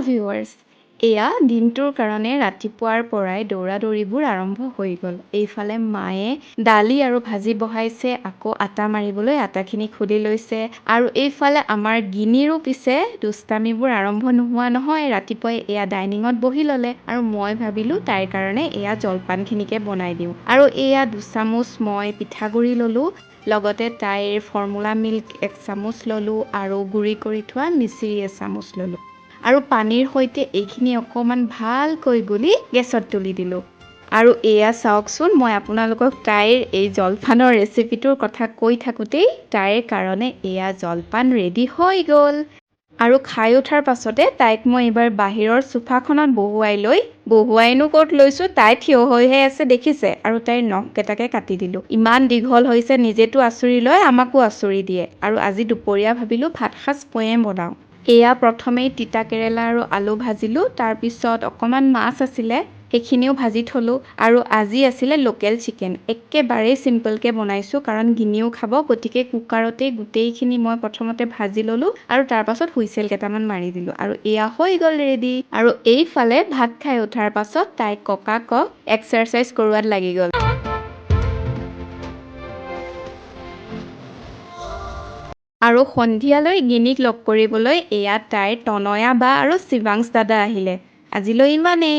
Viewers, এয়া দিনটোৰ কাৰণে ৰাতিপুৱাৰ পৰাই দৌৰা-দৌৰিবোৰ আৰম্ভ হৈ গ'ল। এইফালে মায়ে দালি আৰু ভাজি বহাইছে, আকৌ আটা মাৰিবলৈ আটাখিনি খুলি লৈছে, আৰু এইফালে আমাৰ গিনিৰো পিছে দুষ্টামিবোৰ আৰম্ভ নোহোৱা নহয়। ৰাতিপুৱাই এয়া ডাইনিঙত বহি ল'লে, আৰু মই ভাবিলোঁ তাইৰ কাৰণে এয়া জলপানখিনিকে বনাই দিওঁ। আৰু এয়া 2 চামুচ মই পিঠাগুড়ি ল'লোঁ, লগতে তাইৰ ফৰ্মুলা মিল্ক 1 চামুচ ল'লোঁ, আৰু গুড়ি কৰি থোৱা মিচিৰি 1 চামুচ ল'লোঁ। আৰু পানীৰ সৈতে এইখিনি অকণমান ভালকৈ গুলি গেছত তুলি দিলোঁ। আৰু এয়া চাওকচোন, মই আপোনালোকক তাইৰ এই জলপানৰ ৰেচিপিটোৰ কথা কৈ থাকোঁতেই তাইৰ কাৰণে এয়া জলপান ৰেডি হৈ গ'ল। আৰু খাই উঠাৰ পাছতে তাইক মই এইবাৰ বাহিৰৰ চোফাখনত বহুৱাইনো ক'ত লৈছোঁ, তাই থিয় হৈহে আছে দেখিছে, আৰু তাইৰ নখকেইটাকে কাটি দিলোঁ। ইমান দীঘল হৈছে, নিজেতো আঁচুৰি লয়, আমাকো আঁচুৰি দিয়ে। আৰু আজি দুপৰীয়া ভাবিলোঁ ভাতসাঁজ ময়ে বনাওঁ। এয়া প্ৰথমেই তিতা কেৰেলা আৰু আলু ভাজিলোঁ, তাৰপিছত অকণমান মাছ আছিলে, সেইখিনিও ভাজি থলোঁ, আৰু আজি আছিলে লোকেল চিকেন। একেবাৰেই চিম্পলকৈ বনাইছোঁ, কাৰণ গিনিও খাব, গতিকে কুকাৰতেই গোটেইখিনি মই প্ৰথমতে ভাজি ল'লোঁ, আৰু তাৰপাছত হুইচেল কেইটামান মাৰি দিলোঁ, আৰু এয়া হৈ গ'ল ৰেডি। আৰু এইফালে ভাত খাই উঠাৰ পাছত তাইক ককাকক এক্সাৰচাইজ কৰোৱাত লাগি গ'ল। আৰু সন্ধিয়ালৈ গিনিক লগ কৰিবলৈ এয়া তাইৰ তনয়া বা আৰু শিৱাংশ দাদা আহিলে। আজিলৈ ইমানেই।